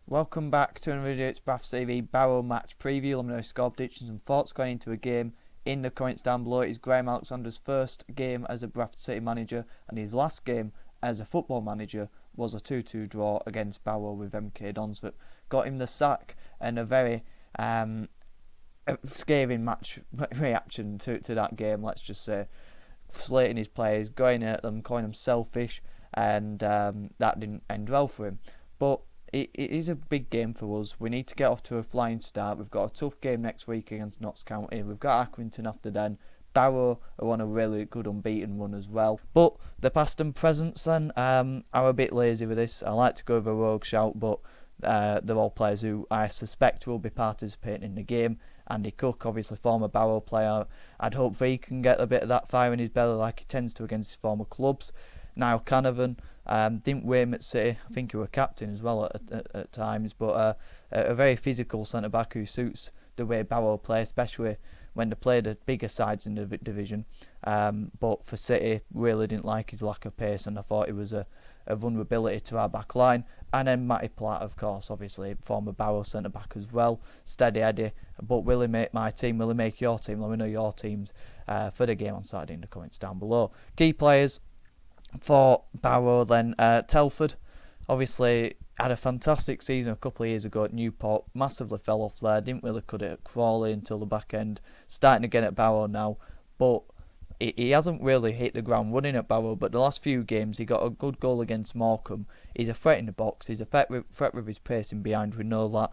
Welcome back to another video. It's Bradford TV Barrow match preview. Let me know score predictions and thoughts going into a game. In the comments down below, it is Graham Alexander's first game as a Bradford City manager, and his last game as a football manager was a 2-2 draw against Barrow with MK Dons that got him the sack, and a very scathing match reaction to that game, let's just say. Slating his players, going at them, calling them selfish, and that didn't end well for him. But it is a big game for us. We need to get off to a flying start. We've got a tough game next week against Notts County. We've got Accrington after then. Barrow are on a really good unbeaten run as well. But the past and presents then, I'm a bit lazy with this. I like to go with a rogue shout, but they're all players who I suspect will be participating in the game. Andy Cook, obviously former Barrow player. I'd hope he can get a bit of that fire in his belly like he tends to against his former clubs. Niall Canavan, didn't weigh him at City. I think he was captain as well at times, but a very physical centre-back who suits the way Barrow play, especially when they play the bigger sides in the division. But for City, really didn't like his lack of pace, and I thought it was a vulnerability to our back line. And then Matty Platt, of course, obviously former Barrow centre-back as well. Steady Eddie, but will he make my team? Will he make your team? Let me know your teams for the game on Saturday in the comments down below. Key players for Barrow then, Telford obviously had a fantastic season a couple of years ago at Newport, massively fell off there, didn't really cut it at Crawley until the back end, starting again at Barrow now, but he hasn't really hit the ground running at Barrow. But the last few games he got a good goal against Morecambe. He's a threat in the box, he's a threat with his pacing behind, we know that,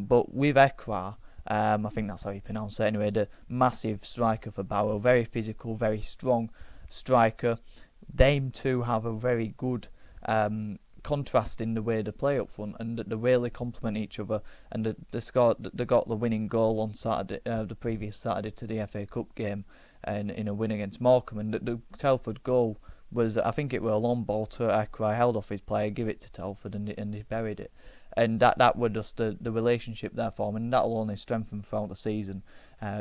but with Ekra, I think that's how you pronounce it anyway, the massive striker for Barrow, very physical, very strong striker. They too have a very good contrast in the way they play up front, and they really complement each other. And they got the winning goal on Saturday, the previous Saturday, to the FA Cup game, and in a win against Morecambe. And the Telford goal was, I think it was a long ball to Ekra, held off his player, give it to Telford, and he buried it. And that was just the relationship there for them, and that will only strengthen throughout the season,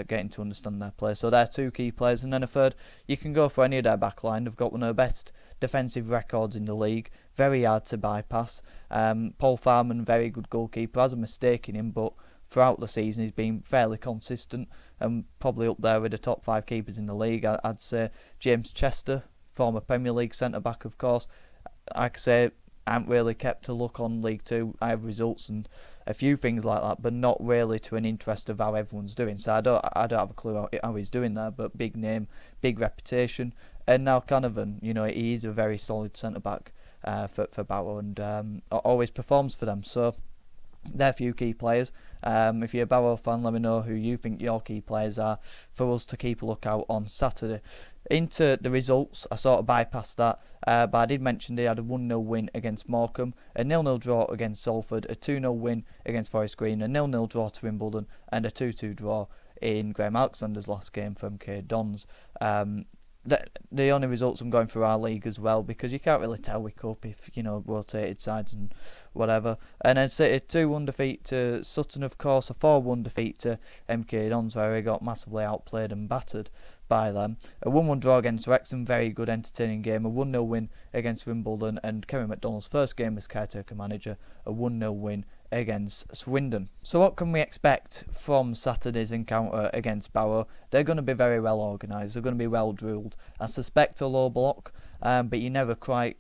getting to understand their play. So they're two key players, and then a third, you can go for any of their back line. They've got one of the best defensive records in the league, very hard to bypass. Paul Farman, very good goalkeeper, has a mistake in him, but throughout the season he's been fairly consistent, and probably up there with the top 5 keepers in the league. I'd say James Chester, former Premier League centre-back, of course. Like I say, I haven't really kept a look on League 2. I have results and a few things like that, but not really to an interest of how everyone's doing. So I don't have a clue how he's doing there, but big name, big reputation. And now Canavan, he is a very solid centre-back for Barrow, and always performs for them. So they're a few key players. If you're a Barrow fan, let me know who you think your key players are for us to keep a lookout on Saturday. Into the results, I sort of bypassed that, but I did mention they had a 1-0 win against Morecambe, a 0-0 draw against Salford, a 2-0 win against Forest Green, a 0-0 draw to Wimbledon, and a 2-2 draw in Graham Alexander's last game for MK Dons. The only results I'm going through our league as well, because you can't really tell with Cup if, rotated sides and whatever. And then City 2-1 defeat to Sutton, of course, a 4-1 defeat to MK Dons, where he got massively outplayed and battered by them. A 1-1 draw against Wrexham, very good entertaining game. A 1-0 win against Wimbledon, and Kevin McDonald's first game as caretaker manager, a 1-0 win against Swindon. So what can we expect from Saturday's encounter against Barrow? They're going to be very well organised, they're going to be well drilled. I suspect a low block, but you can never quite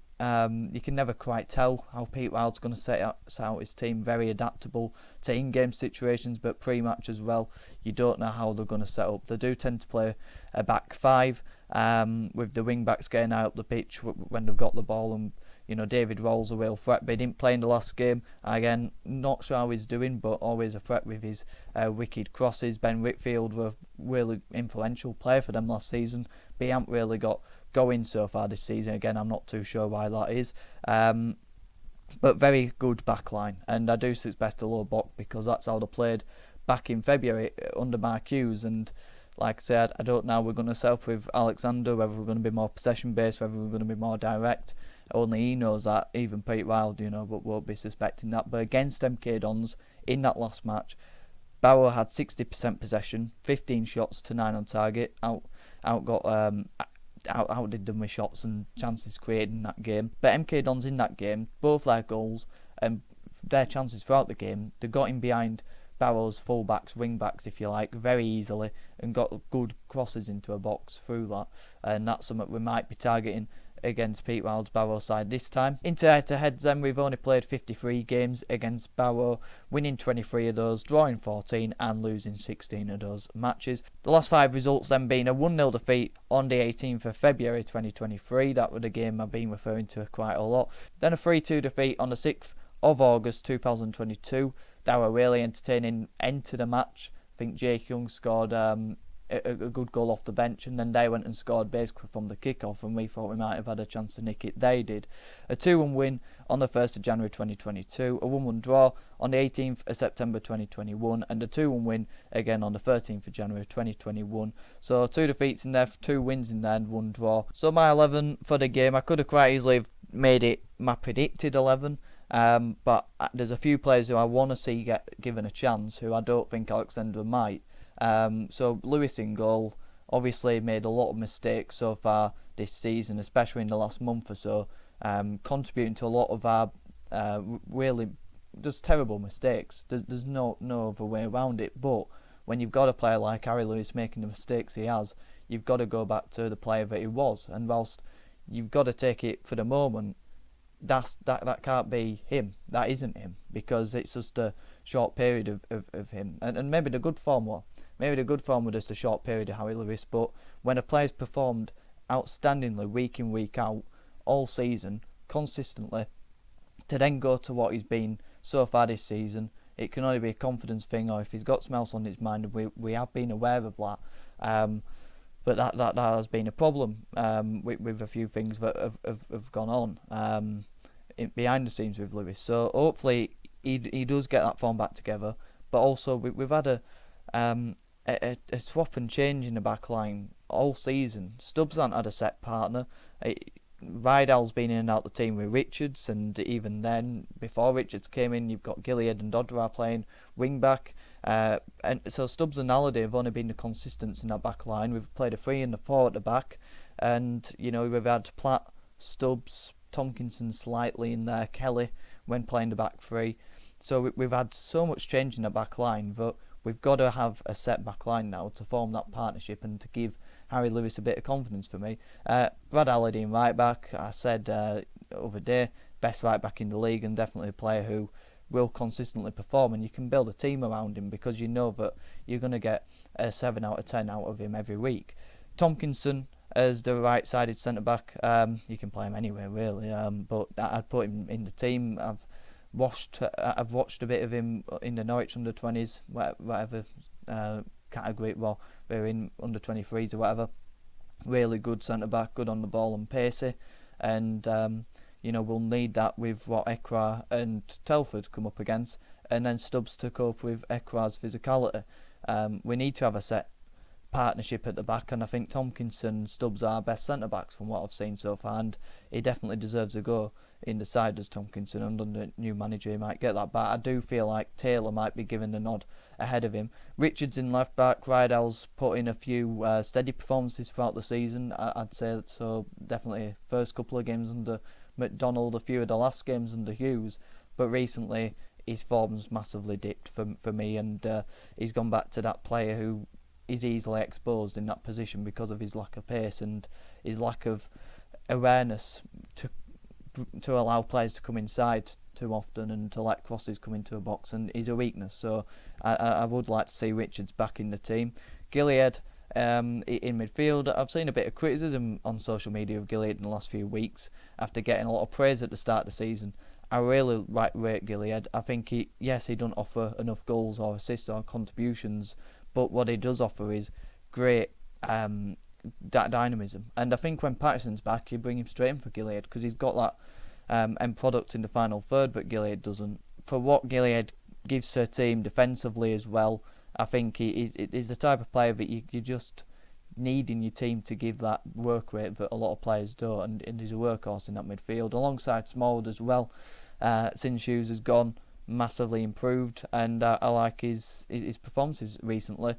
tell how Pete Wild's going to set out his team. Very adaptable to in-game situations, but pre-match as well, you don't know how they're going to set up. They do tend to play a back 5, with the wing-backs getting out up the pitch when they've got the ball, and David Roll's a real threat, but he didn't play in the last game. Again, not sure how he's doing, but always a threat with his wicked crosses. Ben Whitfield was a really influential player for them last season, but he hasn't really got going so far this season. Again, I'm not too sure why that is. But very good backline, and I do suspect a low block because that's how they played back in February under Mark Hughes. And like I said, I don't know, we're going to set up with Alexander, whether we're going to be more possession based, whether we're going to be more direct. Only he knows that, even Pete Wild, but won't be suspecting that. But against MK Dons in that last match, Barrow had 60% possession, 15 shots to 9 on target, outdid them with shots and chances created in that game. But MK Dons in that game, both their goals, and their chances throughout the game. They got in behind Barrow's full-backs, wing-backs, if you like, very easily, and got good crosses into a box through that. And that's something we might be targeting against Pete Wild's Barrow side this time. Into head-to-heads then, we've only played 53 games against Barrow, winning 23 of those, drawing 14 and losing 16 of those matches. The last 5 results then being a 1-0 defeat on the 18th of February 2023, that was the game I've been referring to quite a lot. Then a 3-2 defeat on the 6th of August 2022, that were really entertaining end to the match. I think Jake Young scored a good goal off the bench, and then they went and scored basically from the kick-off, and we thought we might have had a chance to nick it. They did. A 2-1 win on the 1st of January 2022, a 1-1 draw on the 18th of September 2021, and a 2-1 win again on the 13th of January 2021. So 2 defeats in there, 2 wins in there, and 1 draw. So my 11 for the game, I could have quite easily have made it my predicted 11, but there's a few players who I want to see get given a chance who I don't think Alexander might. So Lewis in goal, obviously made a lot of mistakes so far this season, especially in the last month or so, contributing to a lot of our really just terrible mistakes. There's no other way around it. But when you've got a player like Harry Lewis making the mistakes he has, you've got to go back to the player that he was. And whilst you've got to take it for the moment, that can't be him. That isn't him, because it's just a short period of him. And maybe the good form was. Maybe the good form was just a short period of Harry Lewis, but when a player's performed outstandingly week in, week out, all season, consistently, to then go to what he's been so far this season, it can only be a confidence thing, or if he's got something else on his mind, we have been aware of that. But that has been a problem with a few things that have gone on behind the scenes with Lewis. So hopefully he does get that form back together. But also we've had a swap and change in the back line all season. Stubbs hasn't had a set partner. Rydell's been in and out the team with Richards, and even then, before Richards came in, you've got Gilead and Dodra playing wing back. And so Stubbs and Halliday have only been the consistents in that back line. We've played a 3 and a 4 at the back, and we've had Platt, Stubbs, Tomkinson slightly in there, Kelly when playing the back 3. So we've had so much change in the back line that we've got to have a set back line now to form that partnership and to give Harry Lewis a bit of confidence for me. Brad Halliday in right back, I said over day, best right back in the league, and definitely a player who will consistently perform, and you can build a team around him because you know that you're going to get a 7 out of 10 out of him every week. Tomkinson as the right-sided centre-back, you can play him anywhere really, but I'd put him in the team. I've watched a bit of him in the Norwich under-20s, whatever category, well, they're in under-23s or whatever. Really good centre-back, good on the ball and pacey, and we'll need that with what Ekra and Telford come up against, and then Stubbs to cope with Ekra's physicality. We need to have a set partnership at the back, and I think Tomkinson and Stubbs are best centre-backs from what I've seen so far, and he definitely deserves a go in the side as Tomkinson, and under the new manager he might get that, but I do feel like Taylor might be given the nod ahead of him. Richards in left back, Rydell's put in a few steady performances throughout the season, I'd say, so definitely first couple of games under McDonald, a few of the last games under Hughes, but recently his form's massively dipped for me, and he's gone back to that player who is easily exposed in that position because of his lack of pace and his lack of awareness to allow players to come inside too often and to let crosses come into a box, and he's a weakness. So I would like to see Richards back in the team. Gilead in midfield, I've seen a bit of criticism on social media of Gilead in the last few weeks after getting a lot of praise at the start of the season. I really rate Gilead. I think he doesn't offer enough goals or assists or contributions, but what he does offer is great dynamism. And I think when Patterson's back, you bring him straight in for Gilead because he's got that end product in the final third that Gilead doesn't. For what Gilead gives to a team defensively as well, I think he's the type of player that you just need in your team to give that work rate that a lot of players don't, and he's a workhorse in that midfield alongside Smallwood as well. Since Hughes has gone, massively improved, and I like his performances recently.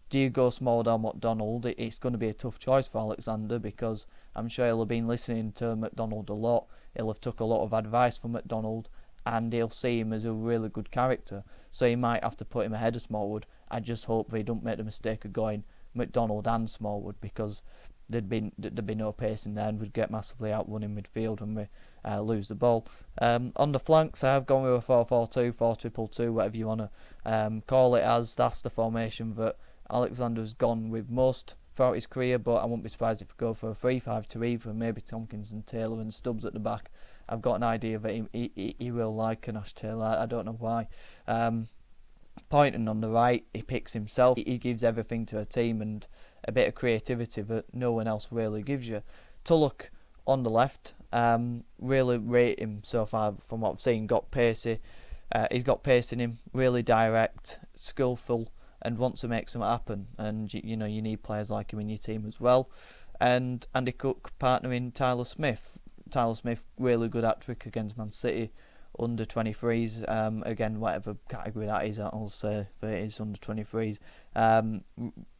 Do you go Smallwood or McDonald? It's going to be a tough choice for Alexander because I'm sure he'll have been listening to McDonald a lot. He'll have took a lot of advice from McDonald, and he'll see him as a really good character. So he might have to put him ahead of Smallwood. I just hope they don't make the mistake of going McDonald and Smallwood, because there'd be no pace in there and we'd get massively outrun in midfield when we lose the ball. On the flanks, I have gone with a 4-4-2, 4-2-2, whatever you want to call it as. That's the formation that Alexander's gone with most throughout his career, but I wouldn't be surprised if we go for a 3-5-2 either, maybe Tompkins and Taylor and Stubbs at the back. I've got an idea that he will like an Ash Taylor. I don't know why. Pointing on the right, he picks himself. He gives everything to a team and a bit of creativity that no one else really gives you. Tulloch on the left, really rate him so far from what I've seen. Got pacey, he's got pace in him, really direct, skillful, and wants to make something happen. And you need players like him in your team as well. And Andy Cook partnering Tyler Smith. Tyler Smith, really good hat-trick against Man City, under 23s. Again, whatever category that is, I'll say that it is under 23s.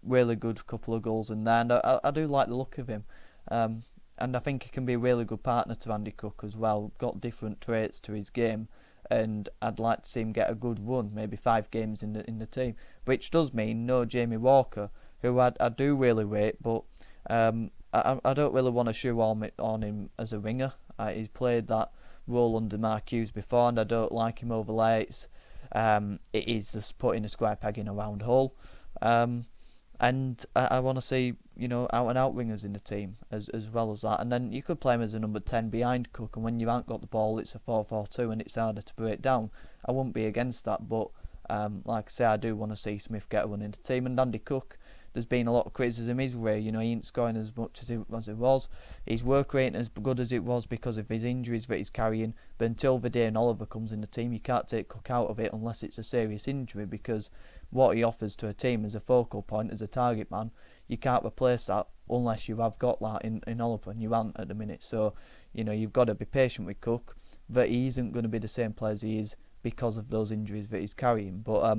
Really good couple of goals in there, and I do like the look of him. And I think he can be a really good partner to Andy Cook as well. Got different traits to his game, and I'd like to see him get a good run, maybe 5 games in the team. Which does mean no Jamie Walker, who I do really rate, but I don't really want to shoehorn on him as a winger. He's played that role under Mark Hughes before, and I don't like him over late. It is just putting a square peg in a round hole. And I want to see, out and out wingers in the team as well as that. And then you could play him as a number 10 behind Cook, and when you haven't got the ball, it's a 4-4-2 and it's harder to break down. I wouldn't be against that, but like I say, I do want to see Smith get one in the team. And Andy Cook, there's been a lot of criticism his way. He ain't scoring as much as he was. His work rate ain't as good as it was because of his injuries that he's carrying. But until Vidane Oliver comes in the team, you can't take Cook out of it unless it's a serious injury, because what he offers to a team as a focal point, as a target man, you can't replace that unless you have got that in Oliver, and you aren't at the minute. So, you've got to be patient with Cook, that he isn't going to be the same player as he is because of those injuries that he's carrying. But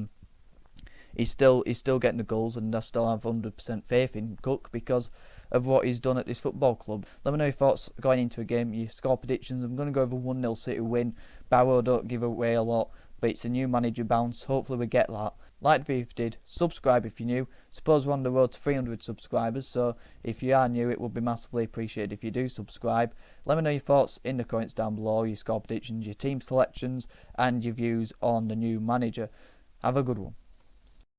he's still getting the goals, and I still have 100% faith in Cook because of what he's done at this football club. Let me know your thoughts going into a game, your score predictions. I'm going to go over 1-0 City win. Barrow don't give away a lot, but it's a new manager bounce. Hopefully we get that. Like the video if you did, subscribe if you're new. Suppose we're on the road to 300 subscribers, so if you are new, it would be massively appreciated if you do subscribe. Let me know your thoughts in the comments down below, your score predictions, your team selections, and your views on the new manager. Have a good one.